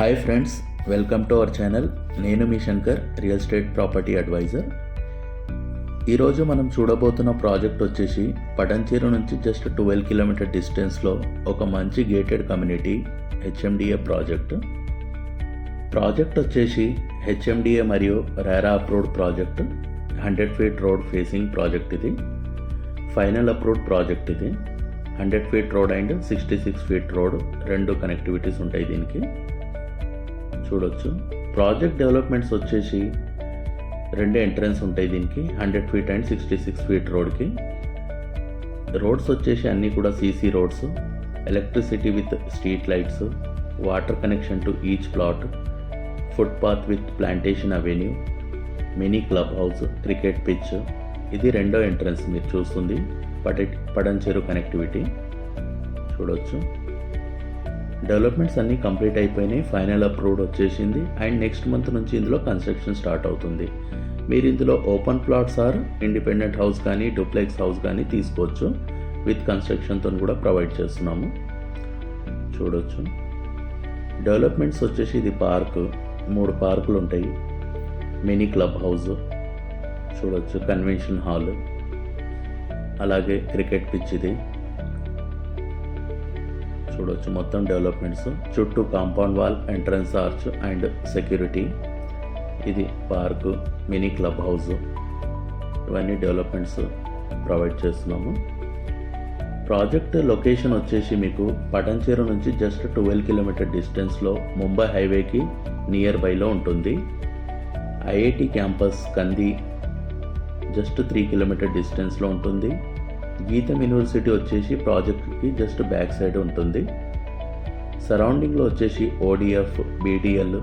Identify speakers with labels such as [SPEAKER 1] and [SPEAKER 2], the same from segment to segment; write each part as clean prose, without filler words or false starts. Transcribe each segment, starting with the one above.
[SPEAKER 1] Hi friends, welcome to our channel. నేను మీ Shankar, real estate property advisor. ఈరోజు మనం చూడబోతున్న ప్రాజెక్ట్ వచ్చేసి పటంచెరు నుంచి జస్ట్ 12 కిలోమీటర్ డిస్టెన్స్లో ఒక మంచి గేటెడ్ కమ్యూనిటీ హెచ్ఎండిఏ ప్రాజెక్ట్ వచ్చేసి హెచ్ఎండిఏ మరియు RERA approved project. 100 feet road facing project ఇది. ఫైనల్ అప్రూవ్డ్ ప్రాజెక్ట్ ఇది. 100 feet road and 66 feet road రెండు కనెక్టివిటీస్ ఉంటాయి దీనికి. చూడొచ్చు. ప్రాజెక్ట్ డెవలప్మెంట్స్ వచ్చేసి రెండు ఎంట్రన్స్ ఉంటాయి దీనికి, 100 ఫీట్ అండ్ 66 ఫీట్ రోడ్కి. రోడ్స్ వచ్చేసి అన్నీ కూడా CC roads, electricity with street lights, water connection to each plot, footpath with plantation avenue, mini club house, cricket pitch. ఇది రెండో ఎంట్రన్స్ మీరు చూస్తుంది పటంచెరు కనెక్టివిటీ. చూడొచ్చు. డెవలప్మెంట్స్ అన్నీ కంప్లీట్ అయిపోయినాయి, ఫైనల్ అప్రూవ్డ్ వచ్చేసింది అండ్ నెక్స్ట్ మంత్ నుంచి ఇందులో కన్స్ట్రక్షన్ స్టార్ట్ అవుతుంది. మీరు ఇందులో open plots or independent house కానీ డూప్లెక్స్ హౌస్ కానీ తీసుకోవచ్చు. విత్ కన్స్ట్రక్షన్తో కూడా ప్రొవైడ్ చేస్తున్నాము. చూడొచ్చు. డెవలప్మెంట్స్ వచ్చేసి ఇది పార్క్, 3 పార్కులు ఉంటాయి, మినీ క్లబ్ హౌస్ చూడొచ్చు, కన్వెన్షన్ హాల్, అలాగే క్రికెట్ పిచ్ ఇది చూడొచ్చు. మొత్తం డెవలప్మెంట్స్ చుట్టూ compound wall, entrance arch and security. ఇది పార్కు, మినీ క్లబ్ హౌస్, ఇవన్నీ డెవలప్మెంట్స్ ప్రొవైడ్ చేస్తున్నాము. ప్రాజెక్ట్ లొకేషన్ వచ్చేసి మీకు పటంచెరు నుంచి జస్ట్ 12 కిలోమీటర్ డిస్టెన్స్లో ముంబై హైవేకి నియర్ బైలో ఉంటుంది. ఐఐటి క్యాంపస్ కంది జస్ట్ 3 కిలోమీటర్ డిస్టెన్స్లో ఉంటుంది. గీతం యూనివర్సిటీ వచ్చేసి ప్రాజెక్ట్కి జస్ట్ బ్యాక్ సైడ్ ఉంటుంది. సరౌండింగ్లో వచ్చేసి ఓడిఎఫ్, బీడిఎల్,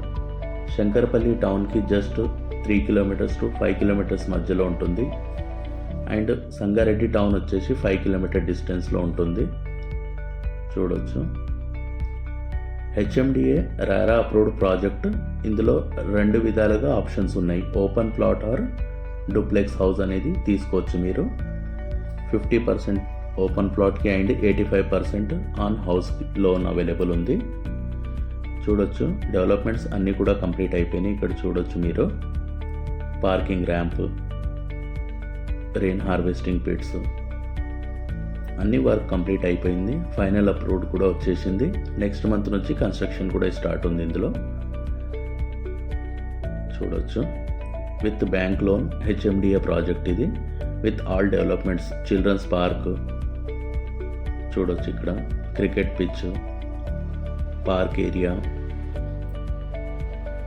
[SPEAKER 1] శంకరపల్లి టౌన్కి జస్ట్ 3 కిలోమీటర్స్ టు 5 కిలోమీటర్స్ మధ్యలో ఉంటుంది. అండ్ సంగారెడ్డి టౌన్ వచ్చేసి 5 కిలోమీటర్ డిస్టెన్స్లో ఉంటుంది. చూడొచ్చు. HMDA RERA approved project. ఇందులో 2 విధాలుగా ఆప్షన్స్ ఉన్నాయి. Open plot or duplex house అనేది తీసుకోవచ్చు మీరు. 50% ఓపెన్ ప్లాట్కి అండ్ 85% ఆన్ హౌస్కి లోన్ అవైలబుల్ ఉంది. చూడొచ్చు. డెవలప్మెంట్స్ అన్నీ కూడా కంప్లీట్ అయిపోయినాయి. ఇక్కడ చూడొచ్చు మీరు parking ramp, rain harvesting pits అన్ని వర్క్ కంప్లీట్ అయిపోయింది. ఫైనల్ అప్రూవ్డ్ కూడా వచ్చేసింది. నెక్స్ట్ మంత్ నుంచి కన్స్ట్రక్షన్ కూడా స్టార్ట్ ఉంది ఇందులో. చూడొచ్చు. With bank loan HMDA project ఇది. With all developments, children's park చూడొచ్చు. ఇక్కడ క్రికెట్ పిచ్, పార్క్ ఏరియా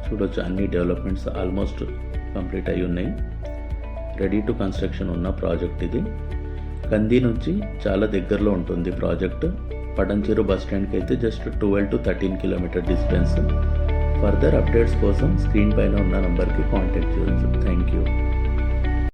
[SPEAKER 1] చూడొచ్చు. అన్ని డెవలప్మెంట్స్ ఆల్మోస్ట్ కంప్లీట్ అయి ఉన్నాయి. రెడీ టు కన్స్ట్రక్షన్ ఉన్న ప్రాజెక్ట్ ఇది. కంది నుంచి చాలా దగ్గరలో ఉంటుంది ప్రాజెక్ట్. పటంచెరు బస్ స్టాండ్కి అయితే just 12 to 13 kilometre distance. Further updates కోసం స్క్రీన్ పైన ఉన్న నంబర్కి కాంటాక్ట్ చేయవచ్చు. Thank you.